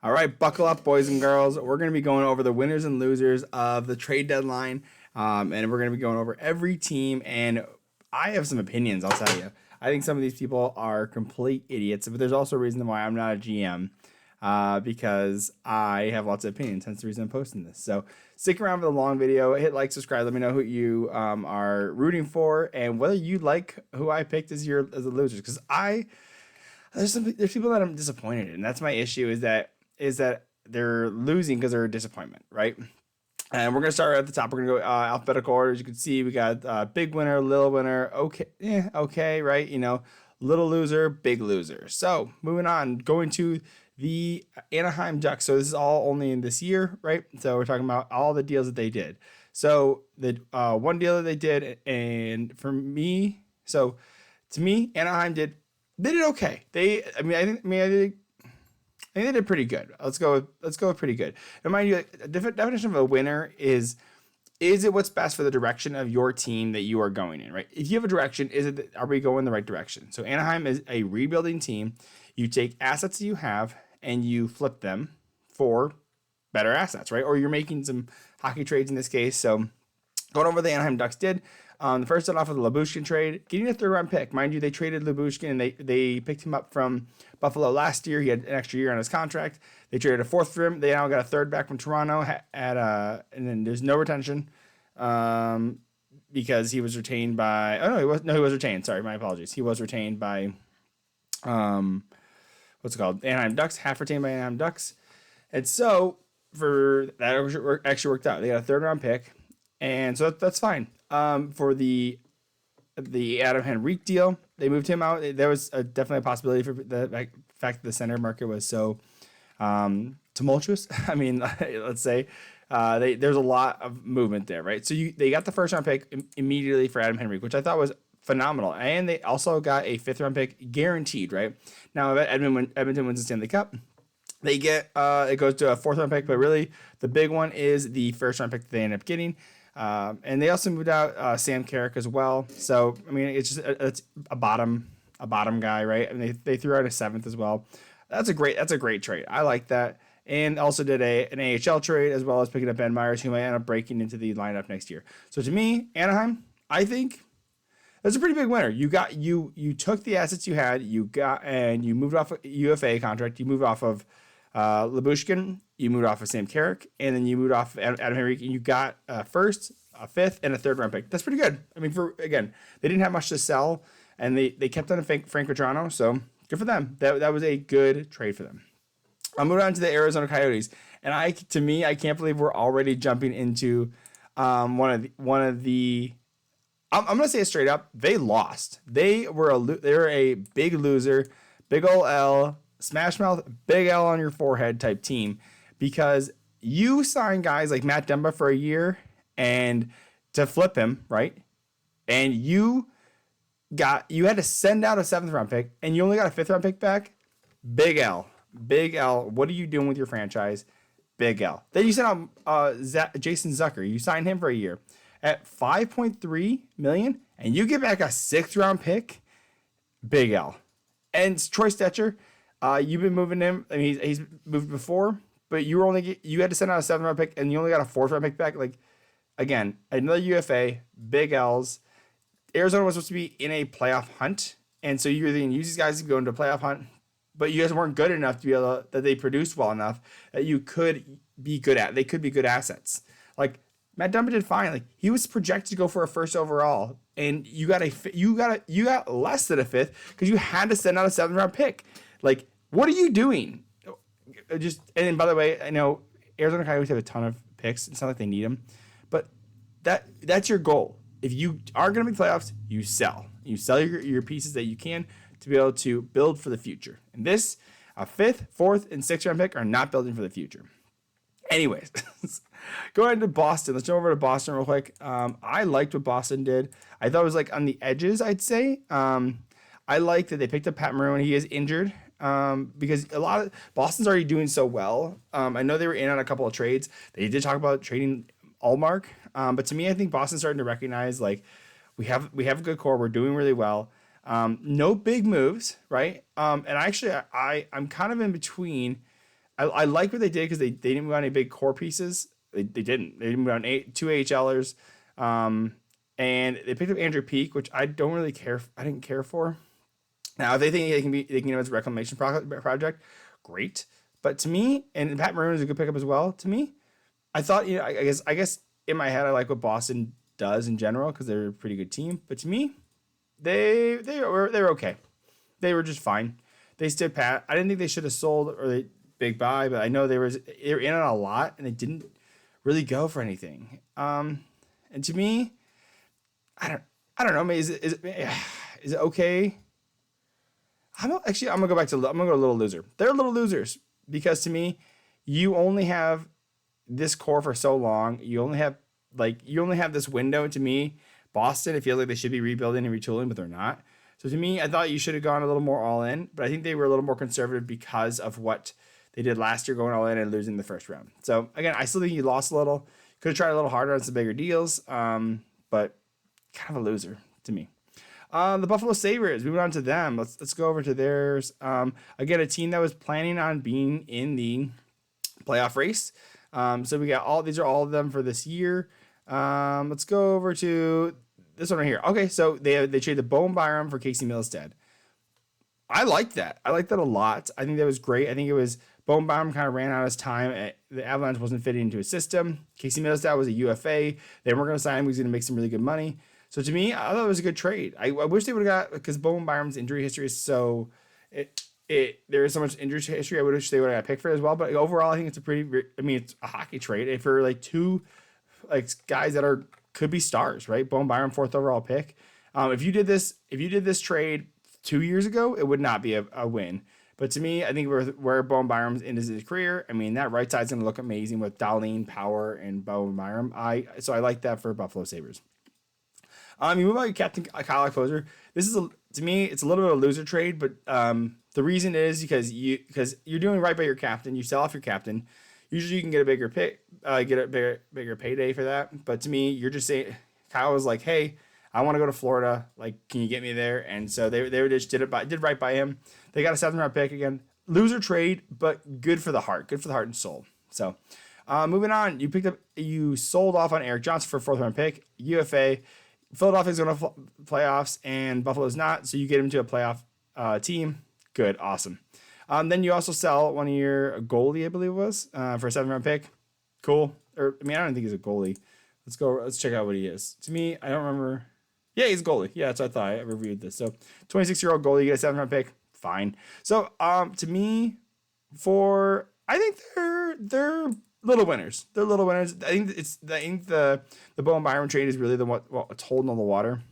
All right, buckle up, boys and girls. We're going to be going over the winners and losers of the trade deadline, and we're going to be going over every team. And I have some opinions, I'll tell you. I think some of these people are complete idiots, but there's also a reason why I'm not a GM, because I have lots of opinions. Hence the reason I'm posting this. So stick around for the long video. Hit like, subscribe. Let me know who you are rooting for, and whether you like who I picked as the losers. Because there's people that I'm disappointed in. And that's my issue. Is that they're losing because they're a disappointment, right? And we're gonna start at the top. We're gonna go alphabetical order. As you can see, we got big winner, little winner, okay, right? Little loser, big loser. So moving on, going to the Anaheim Ducks. So this is all only in this year, right? So we're talking about all the deals that they did. So the one deal that they did, and for me, so to me, Anaheim they did okay. I think they did pretty good. Let's go with pretty good. And mind you, like, the definition of a winner is it what's best for the direction of your team that you are going in, right? If you have a direction, are we going in the right direction? So Anaheim is a rebuilding team. You take assets that you have and you flip them for better assets, right? Or you're making some hockey trades in this case. So going over what the Anaheim Ducks did. The first start off with the Lyubushkin trade, getting a third-round pick. Mind you, they traded Lyubushkin and they picked him up from Buffalo last year. He had an extra year on his contract. They traded a fourth for him. They now got a third back from Toronto and then there's no retention because he was retained by. Oh no, he was retained. Sorry, my apologies. He was retained by what's it called? Anaheim Ducks, half retained by Anaheim Ducks, and so for that actually worked out. They got a third-round pick. And so that's fine. For the Adam Henrique deal, they moved him out. There was definitely a possibility for the fact that the center market was so tumultuous. I mean, let's say there's a lot of movement there, right? So they got the first round pick immediately for Adam Henrique, which I thought was phenomenal, and they also got a fifth round pick guaranteed, right? Now, if Edmonton wins the Stanley Cup, they get it goes to a fourth round pick, but really the big one is the first round pick that they end up getting. And they also moved out Sam Carrick as well. So I mean, it's a bottom guy, right? I mean, they threw out a seventh as well. That's a great trade. I like that. And also did an AHL trade as well as picking up Ben Myers, who might end up breaking into the lineup next year. So to me, Anaheim, I think that's a pretty big winner. You took the assets you had, and you moved off a UFA contract. You moved off of Lyubushkin, you moved off of Sam Carrick, and then you moved off Adam Henrique, and you got a first, a fifth, and a third round pick. That's pretty good. I mean, they didn't have much to sell, and they kept on Frank Vetrano, so good for them. That was a good trade for them. I'll move on to the Arizona Coyotes, and I can't believe we're already jumping into one of the. I'm gonna say it straight up. They lost. They were a big loser, big ol' L. Smash mouth, big L on your forehead type team, because you signed guys like Matt Dumba for a year and to flip him, right? And you had to send out a seventh round pick and you only got a fifth round pick back. Big L. What are you doing with your franchise? Big L. Then you sent out Jason Zucker. You signed him for a year at $5.3 million and you get back a sixth round pick. Big L. And Troy Stetcher. You've been moving him. I mean, he's moved before, but you had to send out a seventh round pick, and you only got a fourth round pick back. Like, again, another UFA, big L's. Arizona was supposed to be in a playoff hunt, and so you're going to use these guys to go into a playoff hunt, but you guys weren't good enough to be able that they produced well enough that you could be good at. They could be good assets. Like Matt Dumba did fine. Like he was projected to go for a first overall, and you got less than a fifth because you had to send out a seventh round pick. Like, what are you doing? And then, by the way, I know Arizona Coyotes have a ton of picks. It's not like they need them, but that's your goal. If you are going to make playoffs, you sell. You sell your pieces that you can to be able to build for the future. And this, a fifth, fourth, and sixth round pick are not building for the future. Anyways, go ahead to Boston. Let's jump over to Boston real quick. I liked what Boston did. I thought it was like on the edges, I'd say. I like that they picked up Pat Maroon. He is injured. Because a lot of Boston's already doing so well. I know they were in on a couple of trades. They did talk about trading Allmark. But to me, I think Boston's starting to recognize like we have a good core. We're doing really well. No big moves, right? And actually, I'm kind of in between I like what they did because they didn't move on any big core pieces. They didn't. They didn't move on two AHLers. And they picked up Andrew Peak, which I don't really care. I didn't care for. Now, if they think they can it's a reclamation project, great. But to me, and Pat Maroon is a good pickup as well. To me, I thought, I guess in my head I like what Boston does in general because they're a pretty good team. But to me, they're okay. They were just fine. They stood pat. I didn't think they should have sold or they big buy, but I know they were in on a lot and they didn't really go for anything. And to me, I don't know. Maybe is it okay? I'm gonna go back to I'm gonna go to Little Loser. They're little losers because to me, you only have this core for so long. You only have this window. To me, Boston, it feels like they should be rebuilding and retooling, but they're not. So to me, I thought you should have gone a little more all in, but I think they were a little more conservative because of what they did last year, going all in and losing the first round. So again, I still think you lost a little. Could have tried a little harder on some bigger deals, but kind of a loser to me. The Buffalo Sabres, moving on to them. Let's go over to theirs. Again, a team that was planning on being in the playoff race. So we got these are all of them for this year. Let's go over to this one right here. Okay, so they traded Bowen Byram for Casey Milstead. I like that. I like that a lot. I think that was great. I think it was Bowen Byram kind of ran out of his time. The Avalanche wasn't fitting into his system. Casey Milstead was a UFA. They weren't going to sign him. He was going to make some really good money. So to me, I thought it was a good trade. I wish they would have got, because Bowen Byram's injury history is so, there is so much injury history. I wish they would have got picked for it as well. But overall, I think it's it's a hockey trade for like two guys that could be stars, right? Bowen Byram, 4th overall pick. If you did this trade 2 years ago, it would not be a win. But to me, I think where Bowen Byram's in his career, that right side's going to look amazing with Darlene, Power, and Bowen Byram. So I like that for Buffalo Sabres. You move on to Captain Kyle Poser. This is to me, it's a little bit of a loser trade, but the reason is because you're doing right by your captain. You sell off your captain. Usually you can get a bigger bigger payday for that. But to me, you're just saying Kyle was like, hey, I want to go to Florida. Like, can you get me there? And so they just did right by him. They got a 7th round pick again. Loser trade, but good for the heart and soul. So moving on, you sold off on Eric Johnson for a 4th round pick, UFA. Philadelphia's going to playoffs and Buffalo's not, so you get him to a playoff team. Good, awesome. Then you also sell one of your goalie, I believe it was, for a 7th round pick. Cool. I don't think he's a goalie. Let's check out what he is. To me, I don't remember. Yeah, he's a goalie. Yeah, that's what I thought. I reviewed this. So 26-year-old goalie, you get a 7th round pick. Fine. So to me, I think they're little winners. They're little winners. I think the Bowen Byram trade is really what's holding all the water.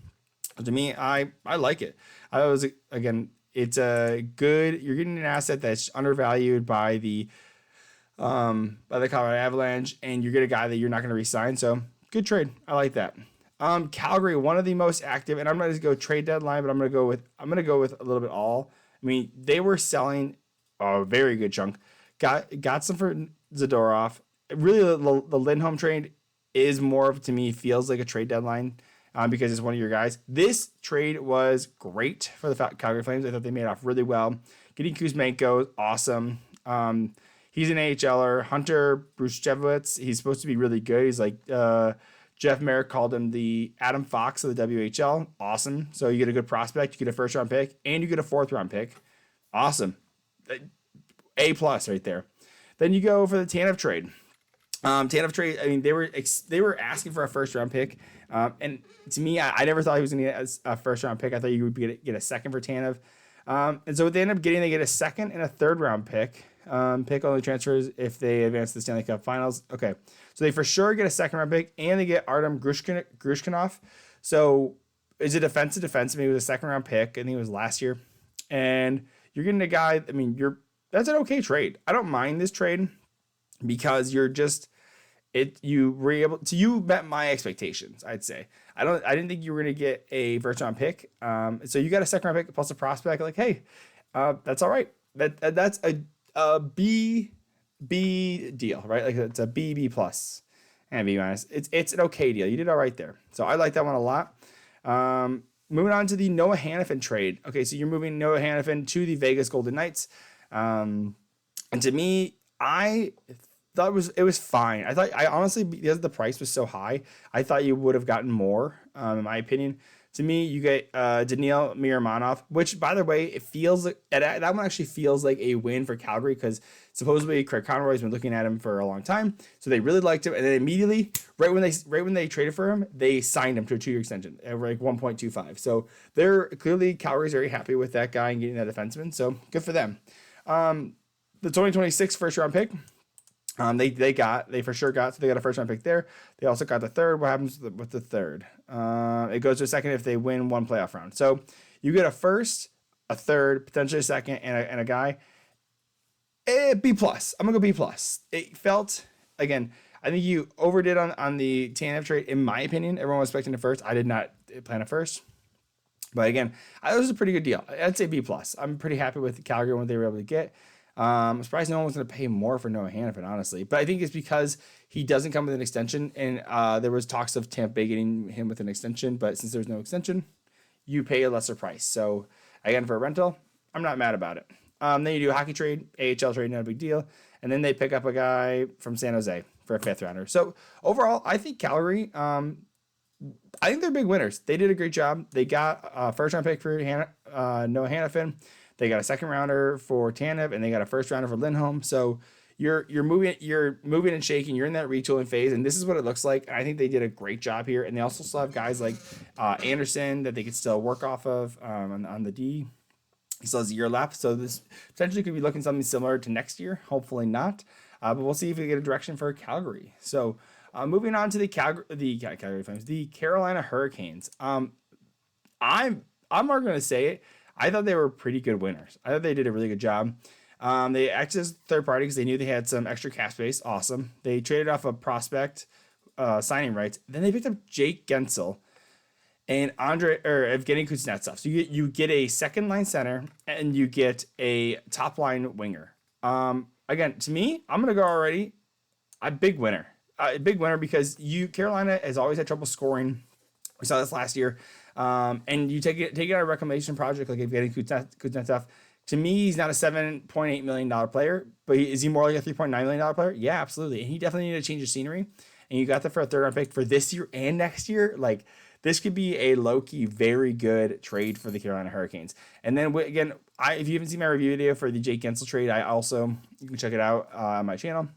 To me, I like it. It's a good. You're getting an asset that's undervalued by the Colorado Avalanche, and you get a guy that you're not going to re-sign. So good trade. I like that. Calgary, one of the most active, and I'm not going to go trade deadline, but I'm going to go with a little bit all. They were selling a very good chunk. Got some for Zadorov. Really, the Lindholm trade is more of, to me, feels like a trade deadline because it's one of your guys. This trade was great for the Calgary Flames. I thought they made off really well. Getting Kuzmenko, awesome. He's an AHLer. Hunter Bruchevitz, he's supposed to be really good. He's like Jeff Merrick called him the Adam Fox of the WHL. Awesome. So you get a good prospect, you get a 1st round pick, and you get a 4th round pick. Awesome. A+ right there. Then you go for the Tanev trade. Tanev trade, they were asking for a 1st round pick. And to me, I never thought he was going to get a 1st round pick. I thought you would get a 2nd for Tanev. And so what they end up getting, they get a 2nd and a 3rd round pick. Pick only transfers if they advance to the Stanley Cup Finals. Okay. So they for sure get a 2nd round pick, and they get Artem Grushkinov. So is a defensive defenseman. He was a 2nd round pick. I think it was last year. And you're getting a guy, that's an okay trade. I don't mind this trade because you met my expectations, I'd say. I didn't think you were going to get a 1st round pick. So you got a 2nd round pick plus a prospect. Like, hey, that's all right. That's a B deal, right? Like it's a B plus and B minus. It's an okay deal. You did all right there. So I like that one a lot. Moving on to the Noah Hannafin trade. Okay, so you're moving Noah Hannafin to the Vegas Golden Knights. And to me, I thought it was fine. I honestly, because the price was so high, I thought you would have gotten more. In my opinion, to me, you get Daniil Miramanov, which by the way, it feels like that one actually feels like a win for Calgary because supposedly Craig Conroy's been looking at him for a long time, so they really liked him, and then immediately, right when they traded for him, they signed him to a 2-year extension at like 1.25. So they're clearly Calgary's very happy with that guy and getting that defenseman. So good for them. The 2026 first round pick. They for sure got, so they got a first round pick there. They also got the third. What happens with the third? It goes to a second if they win one playoff round. So you get a first, a third, potentially a second, and a guy. B plus. I'm gonna go B plus. It felt, again, I think you overdid on the Tanev trade, in my opinion. Everyone was expecting a first. I did not plan a first. But again, it was a pretty good deal. I'd say B plus. I'm pretty happy with Calgary and what they were able to get. I'm surprised no one was going to pay more for Noah Hannafin, honestly. But I think it's because he doesn't come with an extension, and there was talks of Tampa Bay getting him with an extension. But since there's no extension, you pay a lesser price. So again, for a rental, I'm not mad about it. Then you do a hockey trade, AHL trade, not a big deal. And then they pick up a guy from San Jose for a 5th rounder. So overall, I think Calgary, I think they're big winners. They did a great job. They got a first round pick for Noah Hannafin. They got a 2nd rounder for Tanev, and they got a 1st rounder for Lindholm. So you're moving and shaking. You're in that retooling phase, and this is what it looks like. I think they did a great job here, and they also still have guys like Anderson that they could still work off of on the D. He still has a year left, so this potentially could be looking something similar to next year. Hopefully not, but we'll see if we get a direction for Calgary. So moving on to the Calgary Flames, the Carolina Hurricanes. I'm not going to say it. I thought they were pretty good winners. I thought they did a really good job. They acted as third party because they knew they had some extra cap space. Awesome. They traded off a prospect signing rights. Then they picked up Jake Gensel and Evgeny Kuznetsov. So you get a second line center and you get a top line winger. Again, to me, I'm gonna go already. A big winner. A big winner because Carolina has always had trouble scoring. We saw this last year. And you take it out of a reclamation project like Evgeny Kuznetsov. To me, he's not a $7.8 million player, but is he more like a $3.9 million player? Yeah, absolutely. And he definitely needed to change the scenery. And you got that for a 3rd round pick for this year and next year. Like, this could be a low-key, very good trade for the Carolina Hurricanes. And then, again, if you haven't seen my review video for the Jake Gensel trade, you can check it out on my channel.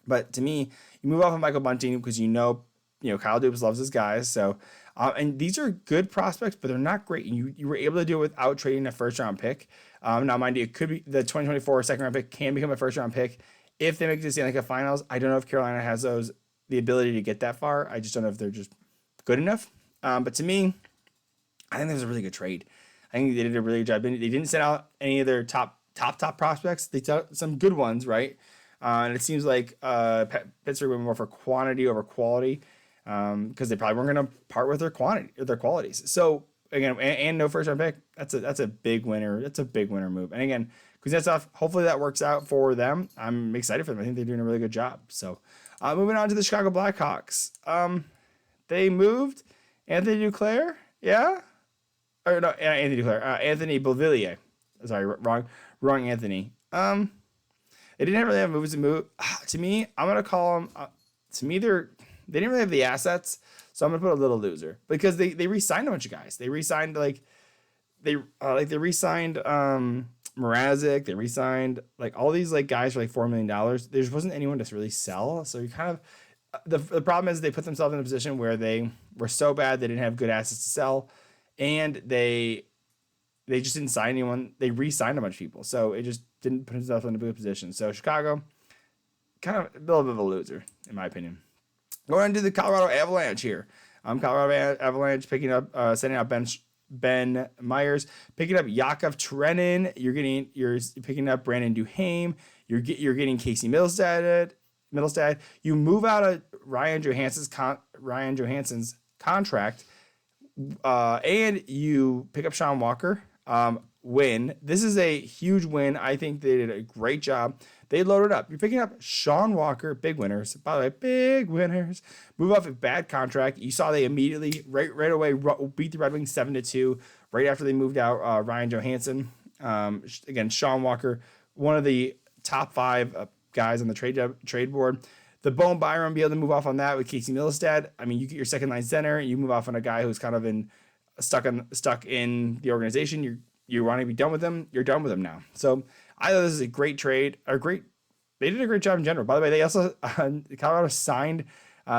But to me, you move off of Michael Bunting because you know Kyle Dubas loves his guys. So, and these are good prospects, but they're not great. And you were able to do it without trading a 1st round pick. Now, mind you, it could be the 2024 2nd round pick can become a 1st round pick if they make it to the Stanley Cup Finals. I don't know if Carolina has the ability to get that far. I just don't know if they're just good enough. But to me, I think that was a really good trade. I think they did a really good job. They didn't send out any of their top prospects. They took some good ones, right? And it seems like Pittsburgh went more for quantity over quality because they probably weren't going to part with their qualities. So again, and no 1st round pick. That's a big winner. That's a big winner move. And again, Kuznetsov, hopefully that works out for them. I'm excited for them. I think they're doing a really good job. So moving on to the Chicago Blackhawks. They moved Anthony Duclair. Yeah. Or no, Anthony Duclair. Anthony Beauvillier. Sorry, wrong Anthony. They didn't really have moves to move. To me, I'm gonna call them. To me, they didn't really have the assets, so I'm gonna put a little loser because they re-signed a bunch of guys. They re-signed they re-signed Mrazek. They re-signed all these guys for $4 million. There just wasn't anyone to really sell. So you kind of the problem is they put themselves in a position where they were so bad they didn't have good assets to sell, and they just didn't sign anyone. They re-signed a bunch of people, so it just didn't put himself in a good position. So Chicago, kind of a little bit of a loser, in my opinion. Going into the Colorado Avalanche here. Colorado Avalanche picking up, sending out Ben Myers, picking up Yakov Trenin. You're picking up Brandon Duhaime. You're getting Casey Middlestad. You move out of Ryan Johansson's contract, and you pick up Sean Walker. Win. This is a huge win. I think they did a great job. They loaded up. You're picking up Sean Walker, big winners. By the way, big winners. Move off a bad contract. You saw they immediately, right away, beat the Red Wings 7-2. Right after they moved out Ryan Johansson. Again, Sean Walker, one of the top 5 guys on the trade board. The Bowen Byram, be able to move off on that with Casey Milstead. I mean, you get your second line center, and you move off on a guy who's kind of stuck in the organization. You want to be done with him. You're done with him now. So I thought this is a great trade. They did a great job in general. By the way, they also Colorado signed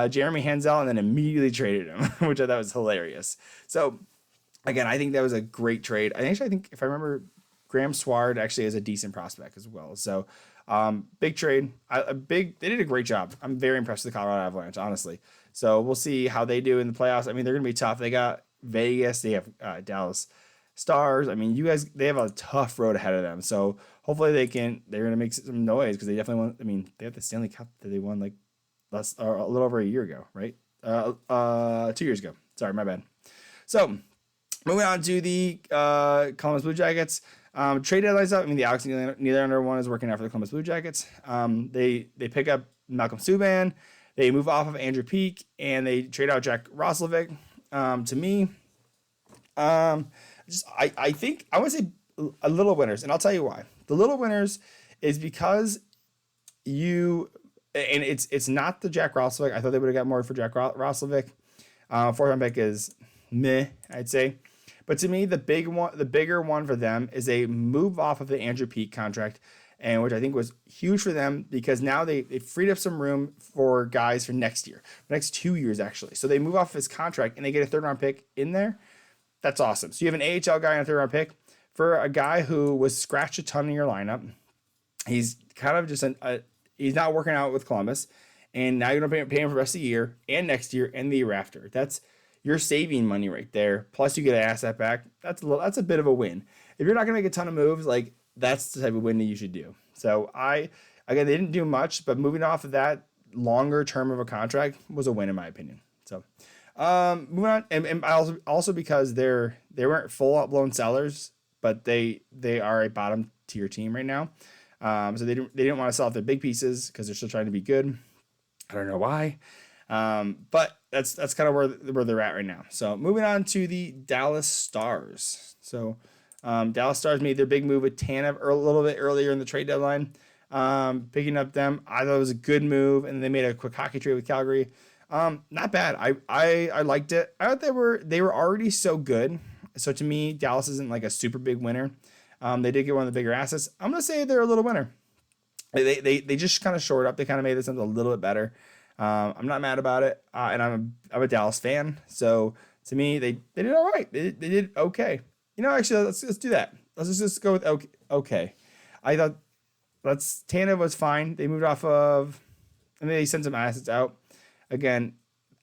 Jeremy Hanzel and then immediately traded him, which I thought was hilarious. So again, I think that was a great trade. I think if I remember, Graham Sward actually is a decent prospect as well. So big trade. They did a great job. I'm very impressed with the Colorado Avalanche, honestly. So we'll see how they do in the playoffs. I mean, they're going to be tough. They got Vegas. They have Dallas Stars. I mean, they have a tough road ahead of them. So hopefully they're going to make some noise because they definitely want. I mean, they have the Stanley Cup that they won like a little over a year ago, right? 2 years ago. Sorry, my bad. So moving on to the Columbus Blue Jackets. Trade deadline's up. I mean, the Alex Nylander one is working out for the Columbus Blue Jackets. They pick up Malcolm Subban. They move off of Andrew Peeke, and they trade out Jack Roslovic. To me, I think I want to say a little winners, and I'll tell you why. The little winners is because it's not the Jack Roslovic. I thought they would have got more for Jack Roslovic. Fourth round pick is meh, I'd say. But to me, the bigger one for them is they move off of the Andrew Peeke contract, and which I think was huge for them because now they freed up some room for guys for next year, next 2 years actually. So they move off his contract and they get a third round pick in there. That's awesome. So you have an AHL guy and a third round pick for a guy who was scratched a ton in your lineup. He's kind of just he's not working out with Columbus, and now you're going to pay him for the rest of the year and next year and the year after. You're saving money right there. Plus, you get an asset back. That's a bit of a win. If you're not going to make a ton of moves, like that's the type of win that you should do. So they didn't do much, but moving off of that longer term of a contract was a win in my opinion. So moving on, and also because they weren't full out blown sellers, but they are a bottom tier team right now. So they didn't want to sell off their big pieces because they're still trying to be good. I don't know why. But that's kind of where they're at right now. So moving on to the Dallas Stars. So Dallas Stars made their big move with Tanev a little bit earlier in the trade deadline. Picking up them, I thought it was a good move, and they made a quick hockey trade with Calgary. Not bad. I liked it. I thought they were already so good. So to me, Dallas isn't like a super big winner. They did get one of the bigger assets. I'm gonna say they're a little winner. They just kind of shored up. They kind of made this something a little bit better. I'm not mad about it, and I'm a Dallas fan. So to me, they did all right. They did okay. Actually, let's do that. Let's just go with okay. I thought Tanev was fine. They moved off of, and they sent some assets out. Again,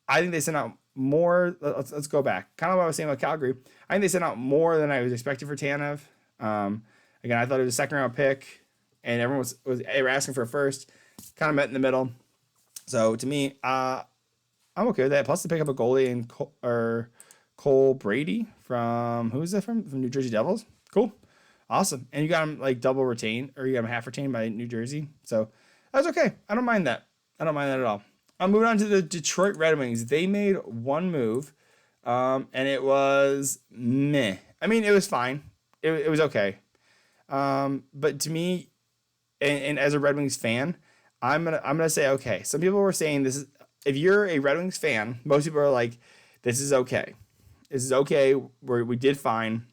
I think they sent out more. Let's go back. Kind of what I was saying about Calgary. I think they sent out more than I was expecting for Tanev. Again, I thought it was a second round pick, and everyone they were asking for a first. Kind of met in the middle. So to me, I'm okay with that. Plus, to pick up a goalie and Cole Brady from who is that from New Jersey Devils? Cool, awesome. And you got him like double retained, or you got him half retained by New Jersey. So that's okay. I don't mind that. at all. I'm moving on to the Detroit Red Wings. They made one move, and it was meh. I mean, it was fine. It was okay. But to me, and as a Red Wings fan, I'm gonna say okay. Some people were saying this is, if you're a Red Wings fan, most people are like, this is okay. This is okay. We did fine.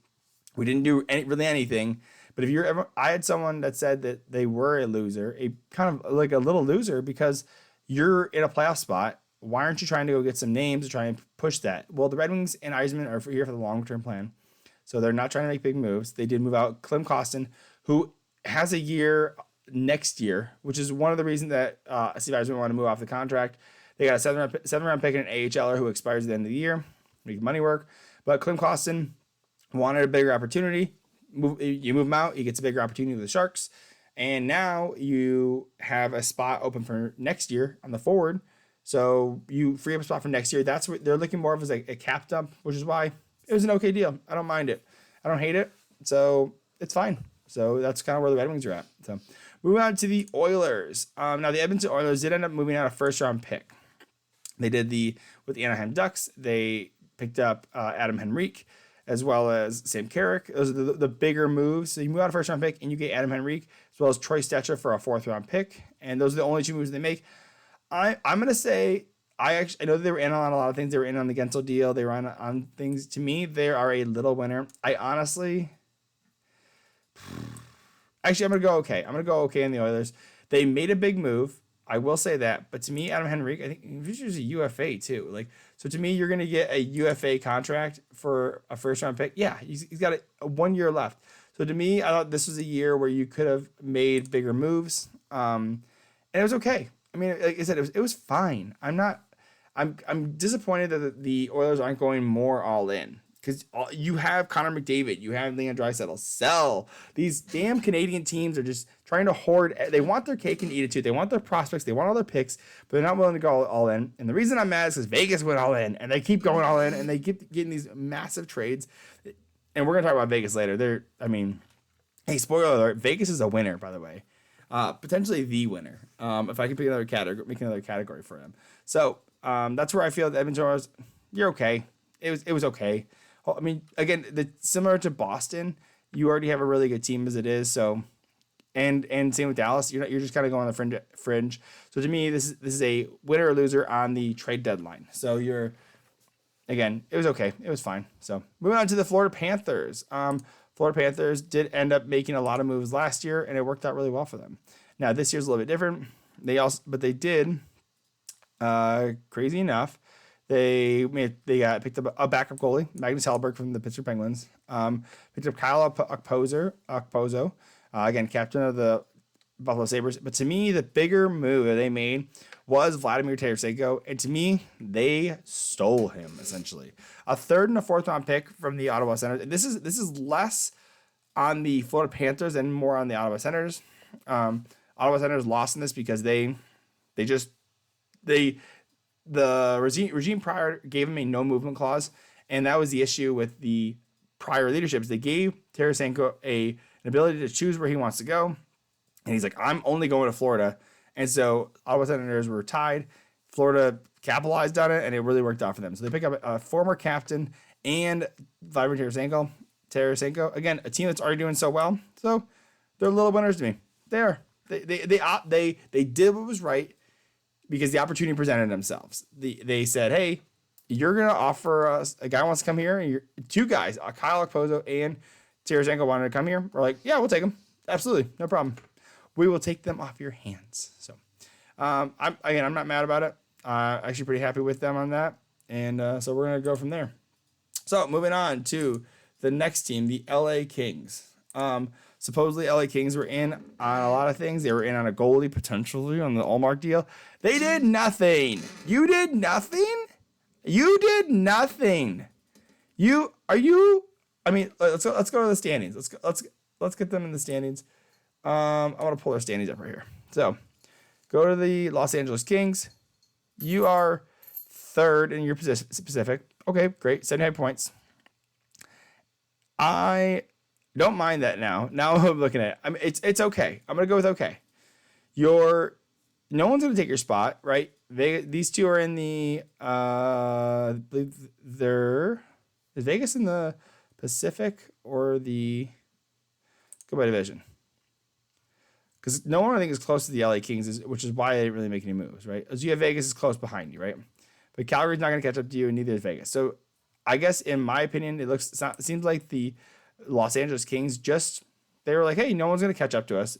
We didn't do really anything. But if you're ever, I had someone that said that they were a loser, a kind of like a little loser, because you're in a playoff spot. Why aren't you trying to go get some names to try and push that? Well, the Red Wings and Eisman are here for the long-term plan. So they're not trying to make big moves. They did move out Klim Kostin, who has a year next year, which is one of the reasons that Steve Eisman wanted to move off the contract. They got a seven round pick and an AHLer who expires at the end of the year. Make money work. But Klim Kostin wanted a bigger opportunity. You move him out, he gets a bigger opportunity with the Sharks. And now you have a spot open for next year on the forward. So you free up a spot for next year. That's what they're looking more of, as a cap dump, which is why it was an okay deal. I don't mind it. I don't hate it. So it's fine. So that's kind of where the Red Wings are at. So moving on to the Oilers. Now the Edmonton Oilers did end up moving out a first round pick. They did with the Anaheim Ducks. They picked up Adam Henrique. as well as Sam Carrick. Those are the bigger moves. So you move out a first round pick and you get Adam Henrique, as well as Troy Stetcher for a 4th round pick. And those are the only 2 moves they make. I'm going to say, I know they were in on a lot of things. They were in on the Gensel deal. They were on things. To me, they are a little winner. Actually, I'm going to go okay. I'm going to go okay in the Oilers. They made a big move. I will say that. But to me, Adam Henrique, I think he's a UFA too. So to me, you're going to get a UFA contract for a 1st round pick. Yeah, he's got a 1 year left. So to me, I thought this was a year where you could have made bigger moves. And it was okay. I mean, like I said, it was fine. I'm disappointed that the Oilers aren't going more all in, because you have Connor McDavid, you have Leon Draisaitl. Sell. These damn Canadian teams are just trying to hoard. They want their cake and eat it too. They want their prospects. They want all their picks, but they're not willing to go all in. And the reason I'm mad is because Vegas went all in, and they keep going all in, and they keep getting these massive trades. And we're gonna talk about Vegas later. Hey, spoiler alert: Vegas is a winner, by the way. Potentially the winner. If I could pick another category, make another category for them. So that's where I feel that Edmonton was. You're okay. It was okay. I mean, again, similar to Boston, you already have a really good team as it is. So, and same with Dallas. You're just kind of going on the fringe. So to me, this is a winner or loser on the trade deadline. So again, it was okay. It was fine. So moving on to the Florida Panthers. Florida Panthers did end up making a lot of moves last year, and it worked out really well for them. Now this year's a little bit different. They did, crazy enough, they picked up a backup goalie, Magnus Hellberg from the Pittsburgh Penguins. Picked up Kyle Okposo, again captain of the Buffalo Sabres. But to me, the bigger move that they made was Vladimir Tarasenko, and to me, they stole him essentially. A 3rd and a 4th round pick from the Ottawa Senators. And this is less on the Florida Panthers and more on the Ottawa Senators. Ottawa Senators lost in this because the regime prior gave him a no movement clause, and that was the issue with the prior leaderships. They gave Tarasenko an ability to choose where he wants to go, and he's like, I'm only going to Florida. And so Ottawa Senators were tied. Florida capitalized on it, and it really worked out for them. So they pick up a former captain and Vladimir Tarasenko. Again, a team that's already doing so well. So they're little winners to me. They are. They did what was right because the opportunity presented themselves. They said, hey, you're going to offer us, a guy wants to come here, and 2 guys, Kyle Okposo and Tarasenko wanted to come here. We're like, yeah, we'll take them. Absolutely. No problem. We will take them off your hands. So, I'm not mad about it. Actually pretty happy with them on that. And so we're going to go from there. So moving on to the next team, the LA Kings. Supposedly LA Kings were in on a lot of things. They were in on a goalie potentially on the Allmark deal. They did nothing. You did nothing? You did nothing. I mean, let's go to the standings. Let's get them in the standings. I want to pull their standings up right here. So go to the Los Angeles Kings. You are 3rd in your Pacific. Okay, great. 75 points. I don't mind that now. Now I'm looking at it. I mean, it's okay. I'm going to go with okay. No one's going to take your spot, right? These 2 are in the, I believe is Vegas in the Pacific or the, go by division. Because no one, I think, is close to the LA Kings, which is why they didn't really make any moves, right? As you have Vegas is close behind you, right? But Calgary's not going to catch up to you, and neither is Vegas. So I guess, in my opinion, it seems like the Los Angeles Kings they were like, hey, no one's going to catch up to us.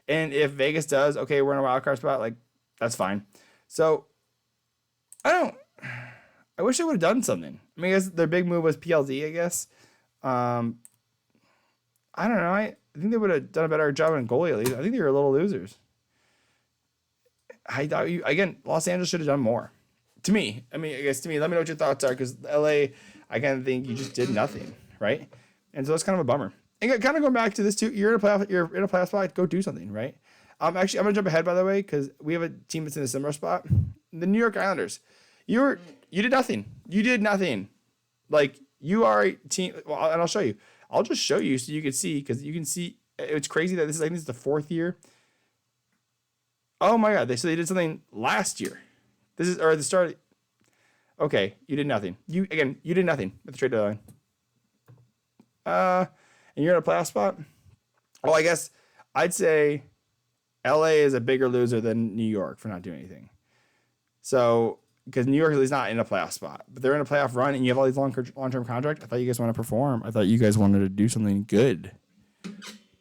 And if Vegas does, okay, we're in a wild card spot, like, that's fine. So I wish they would have done something. I mean, I guess their big move was PLD, I guess. I don't know. I think they would have done a better job in goalie at least. I think they were a little losers. I thought Los Angeles should have done more. To me, let me know what your thoughts are, because LA, I kind of think you just did nothing, right? And so it's kind of a bummer. And kind of going back to this too, you're in a playoff spot, go do something, right? Actually, I'm gonna jump ahead, by the way, because we have a team that's in a similar spot. The New York Islanders. You did nothing. You did nothing. Like, you are a team. Well, and I'll show you. I'll just show you so you can see, because you can see it's crazy that this is the 4th year. Oh my God! They did something last year. This is or the start. Okay, you did nothing. You did nothing at the trade deadline. and you're in a playoff spot. Well, I guess I'd say LA is a bigger loser than New York for not doing anything. So, because New York is not in a playoff spot, but they're in a playoff run, and you have all these long-term contracts. I thought you guys want to perform. I thought you guys wanted to do something good.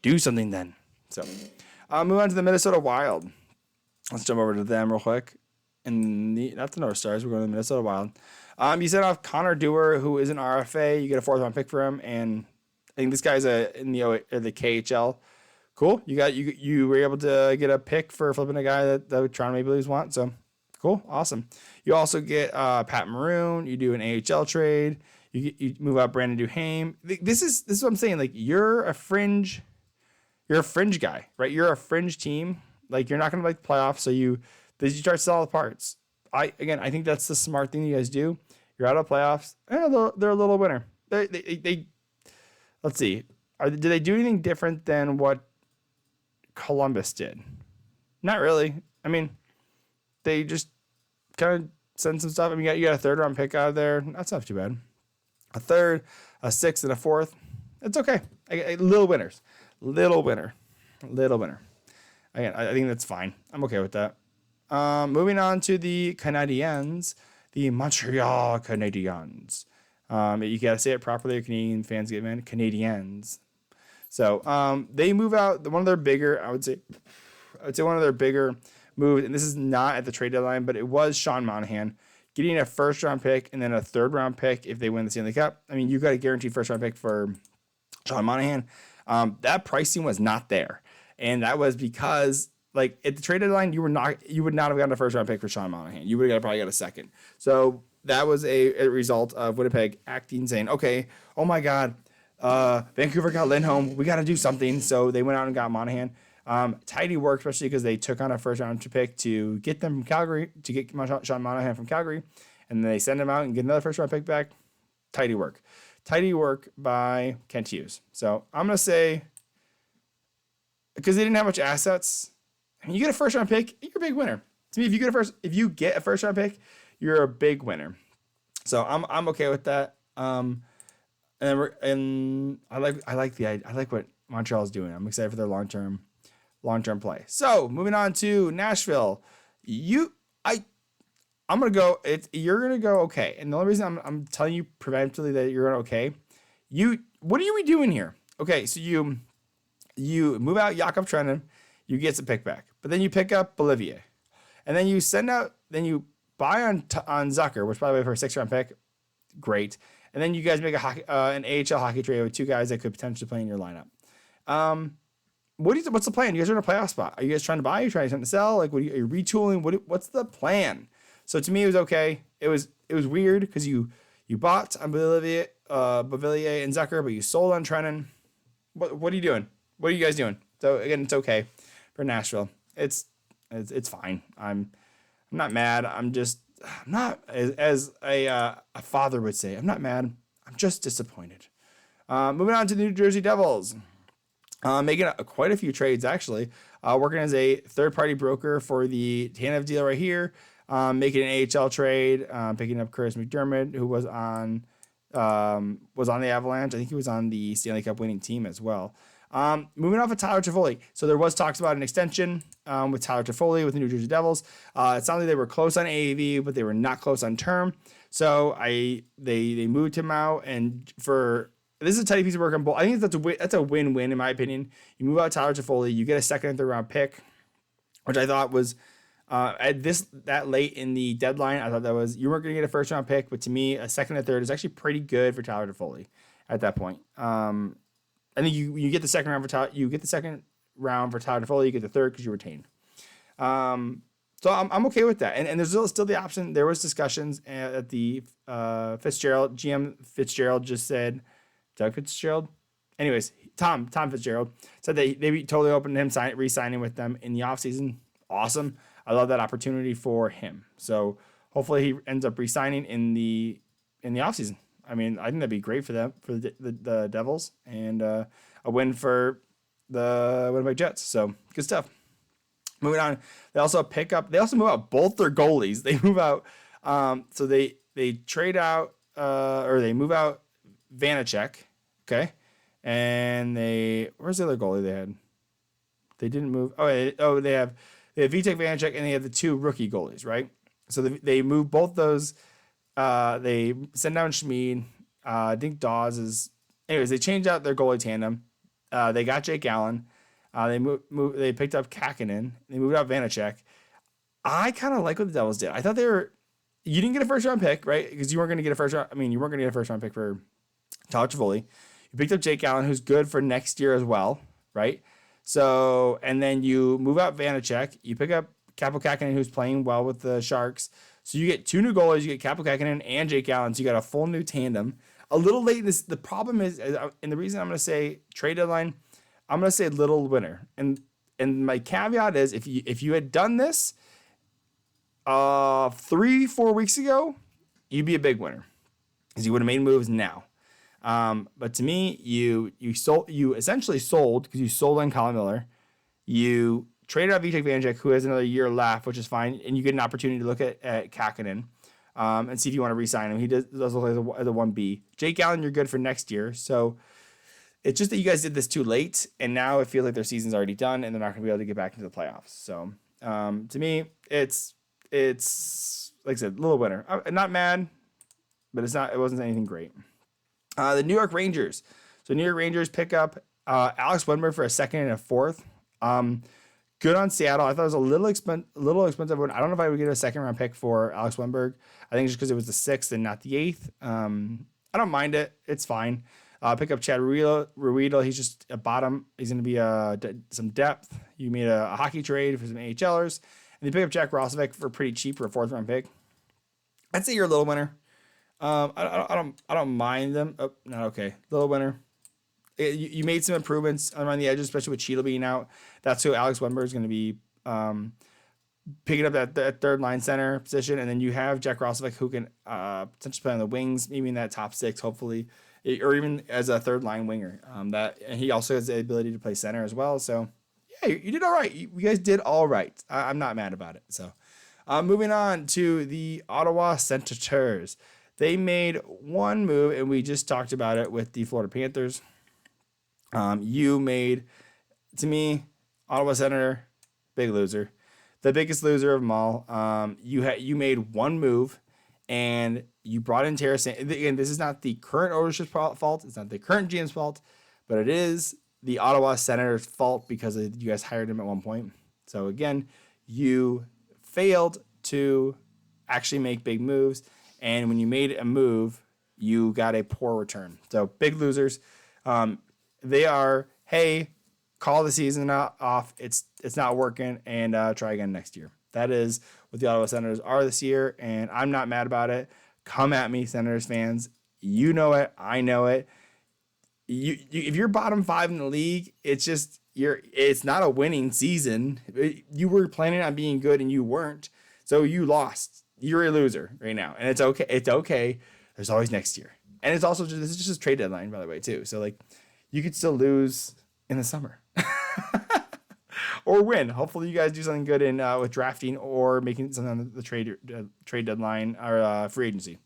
Do something then. So, move on to the Minnesota Wild. Let's jump over to them real quick. And not the North Stars. We're going to the Minnesota Wild. You sent off Connor Dewar, who is an RFA. You get a 4th-round pick for him, and I think this guy's in the KHL. Cool. You were able to get a pick for flipping a guy that Toronto Maple Leafs want. So cool, awesome. You also get Pat Maroon. You do an AHL trade. You move out Brandon Duhaime. This is what I'm saying. Like you're a fringe guy, right? You're a fringe team. Like you're not gonna make the playoffs, so you start to sell all the parts. I think that's the smart thing you guys do. You're out of playoffs. They're a little winner. They let's see. Do they do anything different than what Columbus did? Not really. I mean, they just kind of send some stuff. I mean, you got a 3rd-round pick out of there. That's not too bad. A 3rd, a 6th, and a 4th. It's okay. Little winners. Little winner. Again, I think that's fine. I'm okay with that. Moving on to the Canadiens, the Montreal Canadiens. You gotta say it properly. Canadian fans get mad. Canadiens. So they move out. One of their bigger, I would say one of their bigger moves, and this is not at the trade deadline, but it was Sean Monahan getting a 1st-round pick and then a 3rd-round pick if they win the Stanley Cup. I mean, you got a guaranteed 1st-round pick for Sean Monahan. That pricing was not there, and that was because like at the trade deadline, you would not have gotten a 1st-round pick for Sean Monahan. You would have probably got a 2nd. So that was a result of Winnipeg acting, saying, okay, oh my God, Vancouver got Lindholm. We got to do something. So they went out and got Monahan. Tidy work, especially because they took on a 1st-round pick to get them from Calgary, to get Sean Monahan from Calgary. And then they send him out and get another 1st-round pick back. Tidy work. Tidy work by Kent Hughes. So I'm going to say, because they didn't have much assets, you get a 1st-round pick, you're a big winner. To me, if you get a 1st-round pick, you're a big winner. So I'm okay with that. And I like what Montreal's doing. I'm excited for their long-term play. So moving on to Nashville, I'm gonna go. You're gonna go okay. And the only reason I'm telling you preventively that you're going okay, what are you doing here? Okay, so you move out Jakob Trenin, you get some pick back, but then you pick up Bolivier, and then you buy on Zucker, which by the way for a 6th-round pick, great. And then you guys make an AHL hockey trade with 2 guys that could potentially play in your lineup. What's the plan? You guys are in a playoff spot. Are you guys trying to buy? Are you trying to sell? Like, are you retooling? What's the plan? So to me, it was okay. It was weird because you bought on Bolivier and Zucker, but you sold on Trenin. What are you doing? What are you guys doing? So again, it's okay for Nashville. It's fine. I'm not mad. I'm not as a father would say. I'm not mad. I'm just disappointed. Moving on to the New Jersey Devils. Making quite a few trades, actually. Working as a third-party broker for the Tanev deal right here. Making an AHL trade. Picking up Curtis McDermott, who was on the Avalanche. I think he was on the Stanley Cup winning team as well. Moving off of Tyler Toffoli. So there was talks about an extension with Tyler Toffoli with the New Jersey Devils. It sounded like they were close on AAV, but they were not close on term. So they moved him out, and this is a tight piece of work on both. I think that's a win-win in my opinion. You move out Tyler Toffoli, you get a 2nd and 3rd-round pick, which I thought was that late in the deadline. I thought you weren't going to get a 1st-round pick, but to me, a 2nd and 3rd is actually pretty good for Tyler Toffoli at that point. I think you get the 2nd round for Tyler. You get the 2nd round for Tyler Toffoli. You get the 3rd because you retain. So I'm okay with that. And there's still the option. There was discussions at the Fitzgerald. GM Fitzgerald just said, Doug Fitzgerald. Anyways, Tom Fitzgerald said they'd be totally open to him re-signing with them in the offseason. Awesome. I love that opportunity for him. So hopefully he ends up re-signing in the offseason. I mean, I think that'd be great for them, for the Devils, and a win for the Winnipeg Jets. So good stuff. Moving on, they also move out both their goalies. They move out, so they trade out, or they move out Vanacek, okay, And where's the other goalie they had? They didn't move. They have Vitek Vanacek and they have the 2 rookie goalies, right? So they moved both those. They send down Schmid. I think Dawes is. Anyways, they changed out their goalie tandem. They got Jake Allen. They picked up Kakinen. They moved out Vanacek. I kind of like what the Devils did. I thought you didn't get a first round pick, right? Because you weren't going to get a first round. I mean, you weren't going to get a first round pick for Tyler Toffoli. You picked up Jake Allen, who's good for next year as well, right? So, and then you move out Vanacek. You pick up Kaapo Kakinen, who's playing well with the Sharks. So you get 2 new goalies. You get Kaapo Kakinen and Jake Allen. So you got a full new tandem. A little late. The problem is, and the reason I'm going to say trade deadline, I'm going to say little winner. And my caveat is, if you had done this 3-4 weeks ago, you'd be a big winner because you would have made moves now. But to me, you essentially sold because you sold on Colin Miller. You traded out Vitek Vanacek, who has another year left, which is fine, and you get an opportunity to look at Kakinen and see if you want to re-sign him. He does look like the 1B. Jake Allen, you're good for next year. So it's just that you guys did this too late, and now it feels like their season's already done, and they're not going to be able to get back into the playoffs. So to me, it's like I said, a little winner. I'm not mad, but it wasn't anything great. The New York Rangers. So New York Rangers pick up Alex Wennberg for a 2nd and a 4th. Good on Seattle. I thought it was a little expensive. I don't know if I would get a 2nd round pick for Alex Wennberg. I think just because it was the 6th and not the 8th. I don't mind it. It's fine. Pick up Chad Ruedel. He's just a bottom. He's going to be some depth. You made a hockey trade for some AHLers. And they pick up Jack Roslovic for pretty cheap for a 4th round pick. I'd say you're a little winner. I don't mind them. Oh, not okay. Little winner. You made some improvements around the edges, especially with Cheadle being out. That's who Alex Wennberg is going to be picking up that 3rd line center position. And then you have Jack Roslovic, who can potentially play on the wings, maybe in that top 6, hopefully, or even as a 3rd line winger. And he also has the ability to play center as well. So yeah, you did all right. You guys did all right. I'm not mad about it. So moving on to the Ottawa Senators. They made one move, and we just talked about it with the Florida Panthers. You made, to me, Ottawa Senator, big loser. The biggest loser of them all. You made one move, and you brought in Tarasenko. Again, this is not the current ownership's fault. It's not the current GM's fault, but it is the Ottawa Senators' fault because you guys hired him at one point. So, again, you failed to actually make big moves. And when you made a move, you got a poor return. So big losers. They are, hey, call the season off. It's not working, and try again next year. That is what the Ottawa Senators are this year, and I'm not mad about it. Come at me, Senators fans. You know it. I know it. If you're bottom 5 in the league, it's not a winning season. You were planning on being good, and you weren't, so you lost. You're a loser right now, and it's okay. It's okay. There's always next year, and it's also this is just a trade deadline, by the way, too. So like, you could still lose in the summer, or win. Hopefully, you guys do something good in with drafting or making something on the trade deadline or free agency.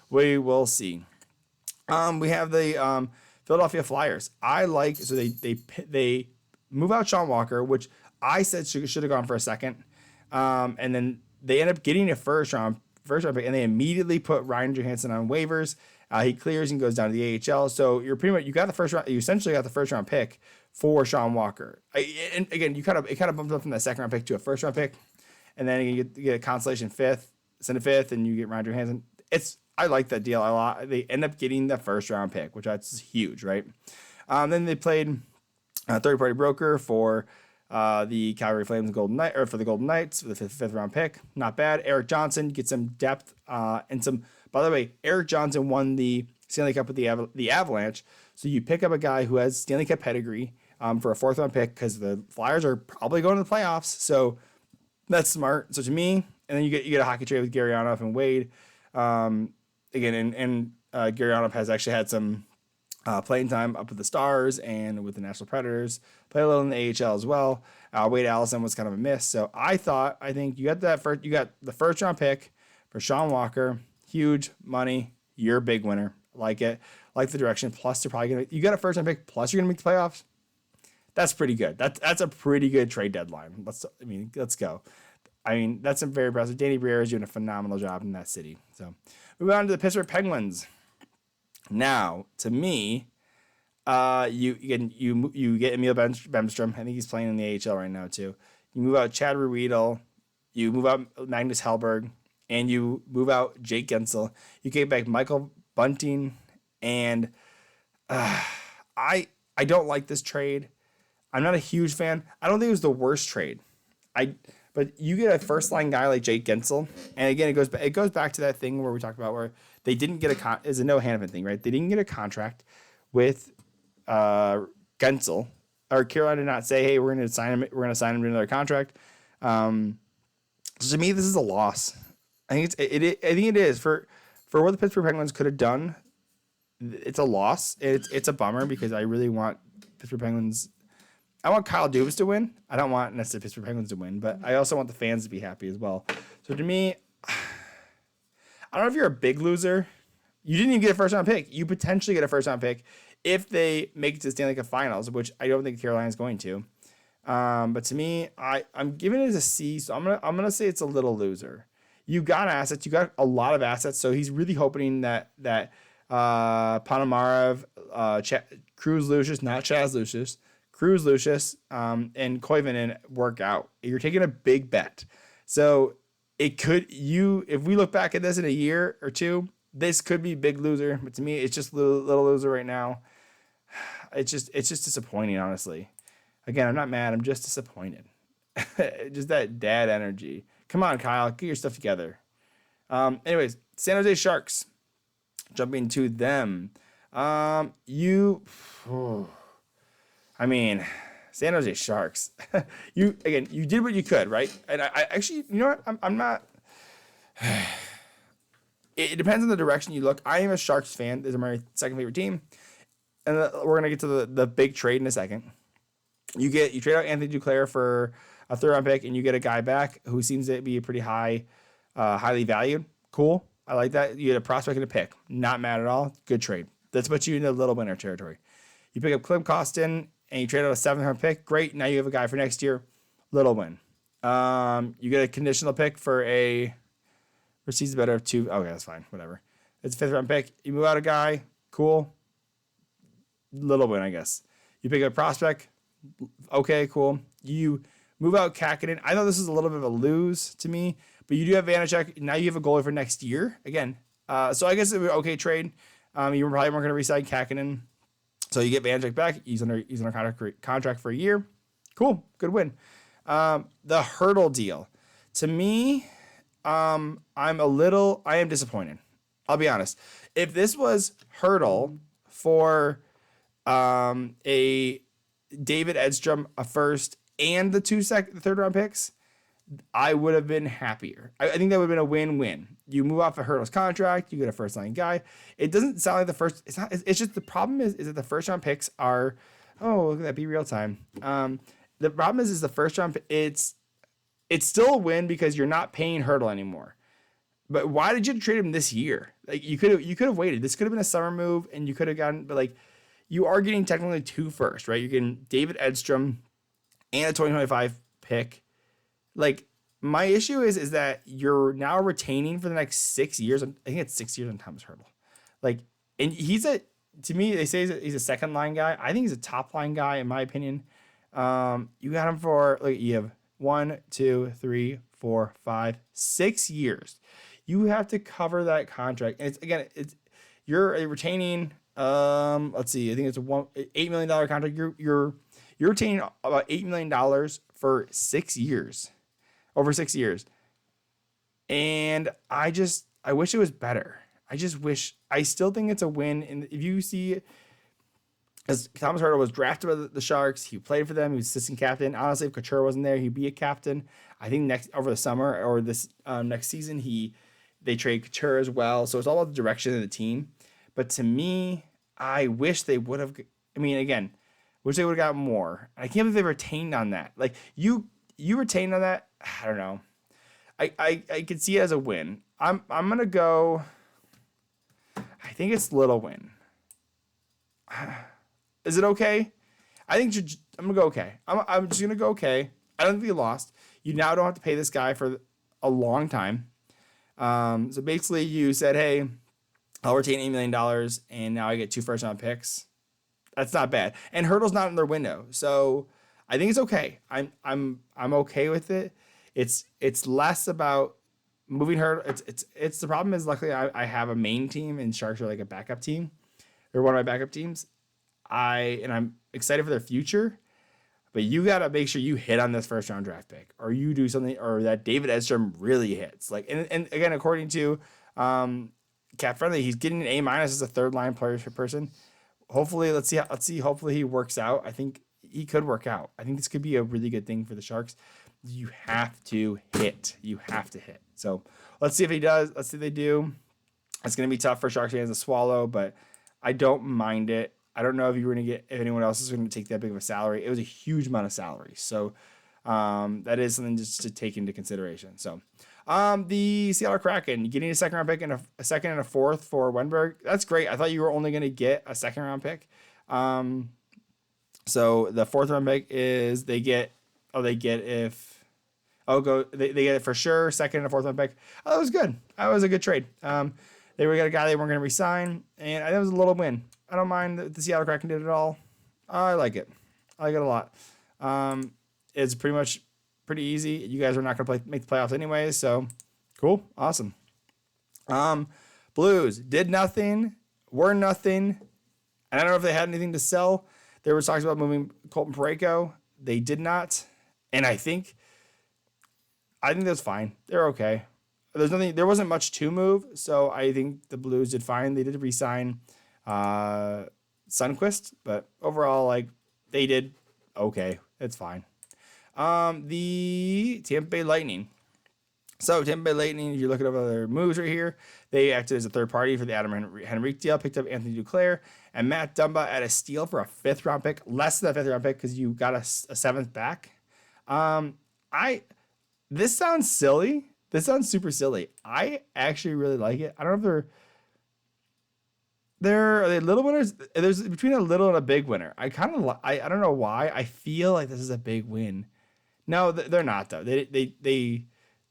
We will see. We have the Philadelphia Flyers. They move out Sean Walker, which I said should have gone for a 2nd, and then they end up getting a first round pick, and they immediately put Ryan Johansson on waivers. He clears and goes down to the AHL. So you got the first round. You essentially got the first round pick for Sean Walker. And again, it kind of bumped up from that 2nd round pick to a first round pick, and then you get a consolation 5th, send a 5th, and you get Ryan Johansson. I like that deal a lot. They end up getting the first round pick, which that's huge, right? Then they played a 3rd-party broker for the Calgary Flames and Golden Knights, or for the Golden Knights, for the 5th round pick. Not bad. Eric Johnson gets some depth and some. By the way, Eric Johnson won the Stanley Cup with the Avalanche. So you pick up a guy who has Stanley Cup pedigree for a 4th round pick because the Flyers are probably going to the playoffs. So that's smart. So to me, and then you get a hockey trade with Gary Onoff and Wade. Again, and Gary Onoff has actually had some playing time up with the Stars and with the National Predators. Played a little in the AHL as well. Wade Allison was kind of a miss. So I think you got the first round pick for Sean Walker. Huge money. You're a big winner. Like it. Like the direction. Plus, they're probably you got a first round pick. Plus, you're gonna make the playoffs. That's pretty good. That's a pretty good trade deadline. Let's go. That's very impressive. Danny Briere is doing a phenomenal job in that city. So, moving on to the Pittsburgh Penguins. Now, to me, you get Emil Bemstrom. I think he's playing in the AHL right now too. You move out Chad Ruedel. You move out Magnus Hellberg, and you move out Jake Gensel. You get back Michael Bunting, and I don't like this trade. I'm not a huge fan. I don't think it was the worst trade. But you get a first line guy like Jake Gensel, and again it goes back to that thing where we talked about where they didn't get is a no Hanifin thing, right? They didn't get a contract with Gensel, or Carolina did not say, hey, we're going to sign him to another contract. So to me, this is a loss. I think it is for what the Pittsburgh Penguins could have done. It's a loss. It's a bummer because I really want Pittsburgh Penguins. I want Kyle Dubas to win. I don't want necessarily Pittsburgh Penguins to win, but I also want the fans to be happy as well. So to me, I don't know if you're a big loser. You didn't even get a first round pick. You potentially get a first round pick if they make it to the Stanley Cup Finals, which I don't think Carolina's going to. But to me, I'm giving it a C. So I'm gonna say it's a little loser. You got assets. You got a lot of assets. So he's really hoping that Ponomarev, Cruz Lucius, not Chaz Lucius, Cruz Lucius, and Koivunen work out. You're taking a big bet. So if we look back at this in a year or two, this could be big loser. But to me, it's just little loser right now. It's just disappointing, honestly. Again, I'm not mad. I'm just disappointed. Just that dad energy. Come on, Kyle. Get your stuff together. Anyways, San Jose Sharks. Jumping to them. San Jose Sharks. You did what you could, right? And I actually, you know what? I'm not. It depends on the direction you look. I am a Sharks fan. This is my second favorite team, and we're gonna get to the big trade in a second. You trade out Anthony Duclair for a third round pick, and you get a guy back who seems to be pretty highly valued. Cool. I like that. You get a prospect and a pick. Not mad at all. Good trade. That's puts you in the little winner territory. You pick up Klim Kostin and you trade out a 7th round pick. Great. Now you have a guy for next year. Little win. You get a conditional pick for receives better of 2. Okay, that's fine. Whatever. It's a 5th round pick. You move out a guy. Cool. Little win, I guess. You pick up a prospect. Okay, cool. You move out Kakinen. I know this is a little bit of a lose to me, but you do have Vanacek. Now you have a goalie for next year again. So I guess it was an okay trade. You probably weren't going to re-sign Kakinen. So you get Vanacek back. He's under contract for a year. Cool. Good win. The Hurdle deal. To me, I am disappointed. I'll be honest. If this was Hurdle for a David Edstrom, a first, and the 3rd round picks, I would have been happier. I think that would have been a win-win. You move off of Hurdle's contract, you get a first line guy. It doesn't sound like the first. It's not. It's just the problem is that the first round picks are. Oh, look at that! Be real time. The problem is the first round. It's still a win because you're not paying Hurdle anymore. But why did you trade him this year? Like you could have waited. This could have been a summer move, and you could have gotten. But like you are getting technically 2 firsts, right? You're getting David Edstrom and a 2025 pick. Like my issue is that you're now retaining for the next 6 years. I think it's 6 years on Thomas Hurdle. Like, and to me, they say he's a second line guy. I think he's a top line guy in my opinion. You got him for you have 1, 2, 3, 4, 5, 6 years. You have to cover that contract. And you're retaining. Let's see. I think it's a $8 million contract. You're retaining about $8 million for 6 years, over 6 years. And I wish it was better. I still think it's a win. And if you see, as Thomas Hurdle was drafted by the Sharks, he played for them. He was assistant captain. Honestly, if Couture wasn't there, he'd be a captain. I think over the summer or this next season, they trade Couture as well. So it's all about the direction of the team. But to me, I wish they would have. Wish they would have got more. I can't believe they retained on that. Like you retained on that. I don't know. I could see it as a win. I'm gonna go. I think it's little win. Is it okay? I think I'm gonna go okay. I'm just gonna go okay. I don't think you lost. You now don't have to pay this guy for a long time. So basically, you said, "Hey, I'll retain $8 million, and now I get 2 first-round picks." That's not bad. And Hurdle's not in their window, so I think it's okay. I'm okay with it. It's less about moving Hurdle. It's the problem is luckily I have a main team and Sharks are like a backup team. They're one of my backup teams. I'm excited for their future, but you got to make sure you hit on this first round draft pick, or you do something, or that David Edstrom really hits. Like, and again, according to Cap Friendly, he's getting an A- as a third line player person. Hopefully, let's see. Hopefully, he works out. I think he could work out. I think this could be a really good thing for the Sharks. You have to hit. You have to hit. So let's see if he does. Let's see if they do. It's going to be tough for Sharks fans to swallow, but I don't mind it. I don't know if if anyone else is going to take that big of a salary. It was a huge amount of salary. So that is something just to take into consideration. So the Seattle Kraken getting a second round pick and a second and a fourth for Wenberg. That's great. I thought you were only going to get a second round pick. So the fourth round pick is they get it for sure. Second and a fourth round pick. Oh, that was good. That was a good trade. They got a guy they weren't going to resign, and that was a little win. I don't mind that the Seattle Kraken did it all. I like it. I like it a lot. It's pretty easy. You guys are not going to make the playoffs anyways, so cool. Awesome. Blues did nothing, were nothing. And I don't know if they had anything to sell. There was talks about moving Colton Parayko. They did not. And I think that's fine. They're okay. There wasn't much to move, so I think the Blues did fine. They did re-sign Sundqvist, but overall, like, they did okay. It's fine. The Tampa Bay Lightning. So Tampa Bay Lightning, if you look at other moves right here, they acted as a third party for the Adam Henrique deal, picked up Anthony Duclair and Matt Dumba at a steal for a 5th round pick, less than a 5th round pick because you got a 7th back. This sounds silly. This sounds super silly. I actually really like it. I don't know if are they little winners? There's between a little and a big winner. I don't know why. I feel like this is a big win. No, they're not though. The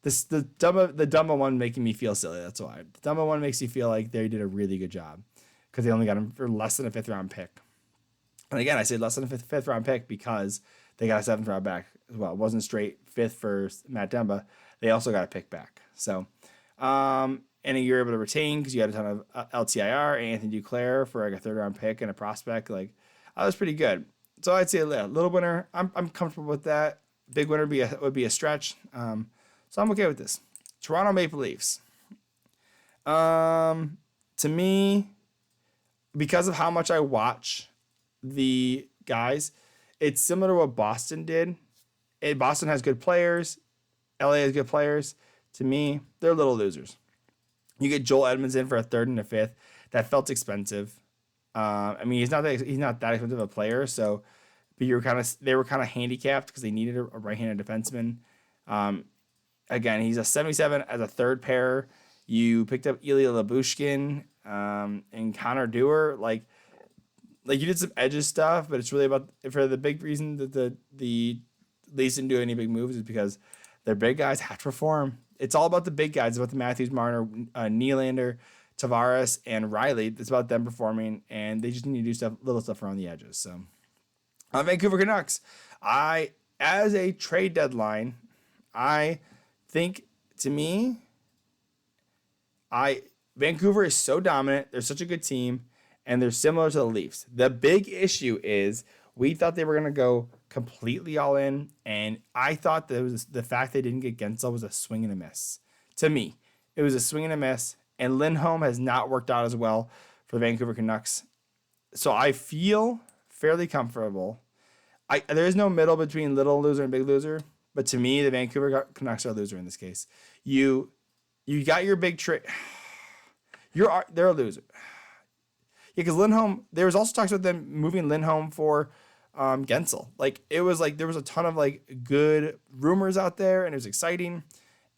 Dumba one making me feel silly. That's why. The Dumba one makes you feel like they did a really good job because they only got him for less than a 5th round pick. And again, I say less than a fifth round pick because they got a 7th round back as well. It wasn't straight 5th for Matt Dumba. They also got a pick back. So, and you're able to retain because you had a ton of LTIR and Anthony Duclair for like a 3rd round pick and a prospect. Like, that was pretty good. So I'd say a little winner. I'm comfortable with that. Big winner would be a stretch. So I'm okay with this. Toronto Maple Leafs. To me, because of how much I watch the guys, it's similar to what Boston did. Boston has good players. LA has good players. To me, they're little losers. You get Joel Edmonds in for a 3rd and a 5th. That felt expensive. I mean, he's not that expensive of a player. So, but they were kind of handicapped because they needed a right-handed defenseman. Again, he's a 77 as a 3rd pair. You picked up Ilya Labushkin and Connor Dewar. Like you did some edges stuff, but it's really about for the big reason that the Leafs didn't do any big moves is because their big guys have to perform. It's all about the big guys. It's about the Matthews, Marner, Nylander, Tavares, and Riley. It's about them performing, and they just need to do little stuff around the edges. So, Vancouver Canucks. As a trade deadline, I think to me, Vancouver is so dominant. They're such a good team, and they're similar to the Leafs. The big issue is we thought they were going to go completely all in, and I thought that the fact they didn't get Gensel was a swing and a miss. To me, it was a swing and a miss, and Lindholm has not worked out as well for the Vancouver Canucks. So I feel fairly comfortable. There is no middle between little loser and big loser, but to me, the Vancouver Canucks are a loser in this case. You got your big trade. They're a loser. Yeah, because Lindholm. There was also talks about them moving Lindholm for Gensel. Like it was like there was a ton of good rumors out there, and it was exciting.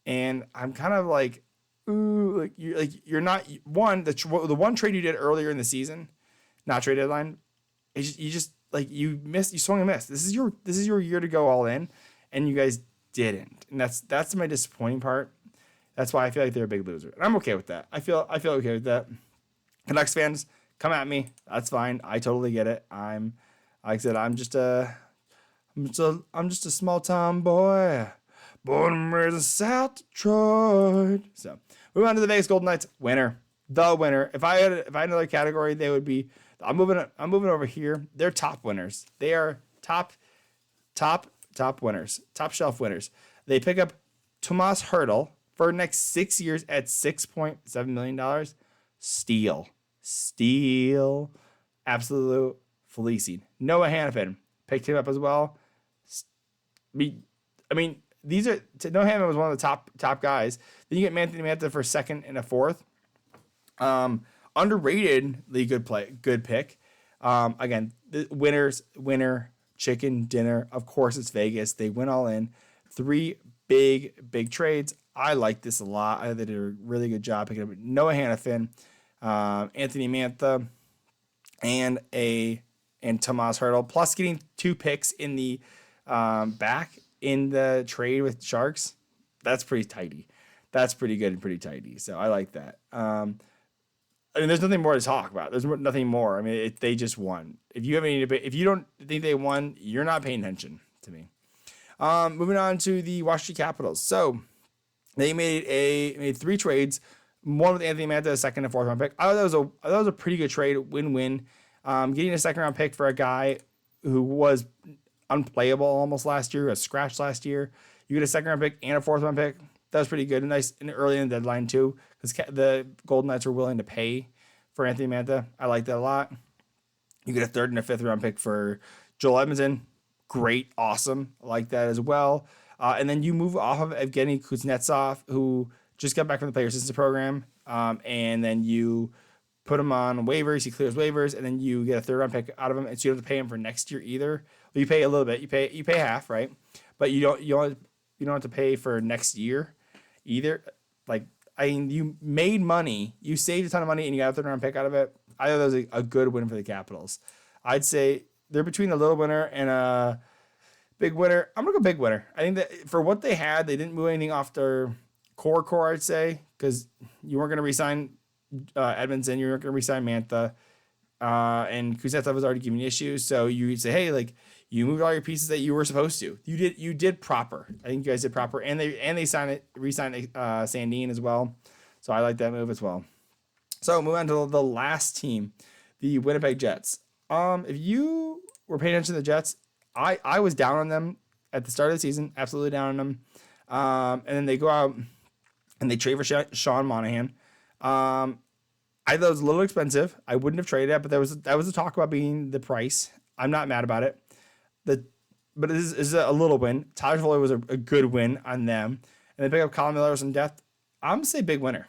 And I'm kind of like ooh, you're not one the one trade you did earlier in the season, not trade deadline. You just like you swung and missed. This is your year to go all in, and you guys didn't, and that's my disappointing part. That's why I feel like they're a big loser, and I'm okay with that. I feel okay with that. Canucks fans, come at me. That's fine. I totally get it. Like I said, I'm just a small town boy, born and raised in South Detroit. So move on to the Vegas Golden Knights. Winner, the winner. If I had another category, they would be. I'm moving over here. They're top winners. They are top winners, top shelf winners. They pick up Tomas Hertl for the next 6 years at $6.7 million. Steal. Absolute fleecing. Noah Hannafin picked him up as well. I mean, Noah Hannafin was one of the top guys. Then you get Anthony Mantha for second and a fourth. Underratedly good pick. Again, the winner chicken dinner. Of course, it's Vegas. They went all in. 3 big trades. I like this a lot. I think they did a really good job picking up Noah Hannafin, Anthony Mantha, and Tomas Hertl, plus getting 2 picks in the back in the trade with Sharks. That's pretty tidy. That's pretty good and pretty tidy. So I like that. I mean, there's nothing more to talk about. There's nothing more. I mean, they just won. If you don't think they won, you're not paying attention to me. Moving on to the Washington Capitals. So they made 3 trades. One with Anthony Mantha, a second and fourth round pick. I thought that was a pretty good trade, win-win. Getting a second round pick for a guy who was unplayable almost last year, a scratch last year. You get a second round pick and a fourth round pick. That was pretty good. Nice and early in the deadline too, because the Golden Knights were willing to pay for Anthony Mantha. I like that a lot. You get a third and a fifth round pick for Joel Edmondson. Great, awesome. I like that as well. And then you move off of Evgeny Kuznetsov, who just got back from the player assistance program, and then you put him on waivers. He clears waivers, and then you get a third round pick out of him, and so you don't have to pay him for next year either. Well, you pay a little bit. You pay half, right? But you don't have to pay for next year either. Like, I mean, you made money, you saved a ton of money, and you got a third round pick out of it. I thought that was a good win for the Capitals. I'd say they're between a little winner and a big winner. I'm gonna go big winner. I think that for what they had, they didn't move anything off their core. I'd say, because you weren't gonna resign Edmondson, you weren't gonna resign Mantha, and Kuznetsov was already giving you issues. So you say, hey, like, you moved all your pieces that you were supposed to. You did proper. I think you guys did proper, and they re-signed Sandin as well. So I like that move as well. So move on to the last team, the Winnipeg Jets. If you were paying attention to the Jets, I was down on them at the start of the season, absolutely down on them. And then they go out and they trade for Sean Monahan. I thought it was a little expensive. I wouldn't have traded it, but that was a talk about being the price. I'm not mad about it. But it is a little win. Tyler Foley was a good win on them. And they pick up Colin Miller with some depth. I'm going to say big winner.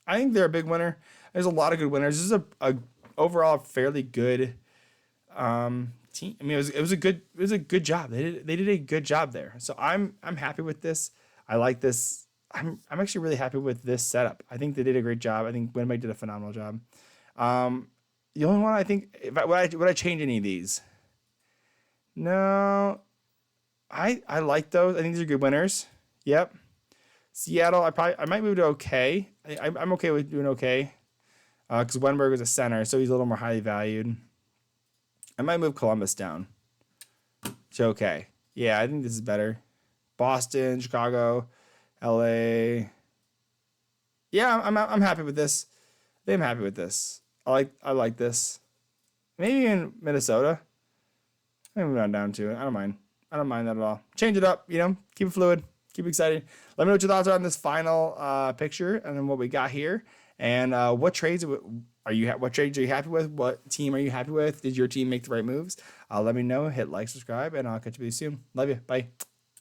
I think they're a big winner. There's a lot of good winners. This is a overall fairly good team. I mean, it was a good job. They did a good job there. So I'm happy with this. I like this. I'm actually really happy with this setup. I think they did a great job. I think Winnipeg did a phenomenal job. The only one I think, would I change any of these? No, I like those. I think these are good winners. Yep. Seattle, I might move to okay. I'm okay with doing okay, because Wenberg is a center, so he's a little more highly valued. I might move Columbus down to okay. Yeah, I think this is better. Boston, Chicago, LA. Yeah, I'm happy with this. I'm happy with this. I like this. Maybe in Minnesota. Maybe move on down to it. I don't mind. I don't mind that at all. Change it up, keep it fluid, keep it exciting. Let me know what your thoughts are on this final picture and then what we got here. And what trades are you happy with? What team are you happy with? Did your team make the right moves? Let me know. Hit like, subscribe, and I'll catch you soon. Love you. Bye.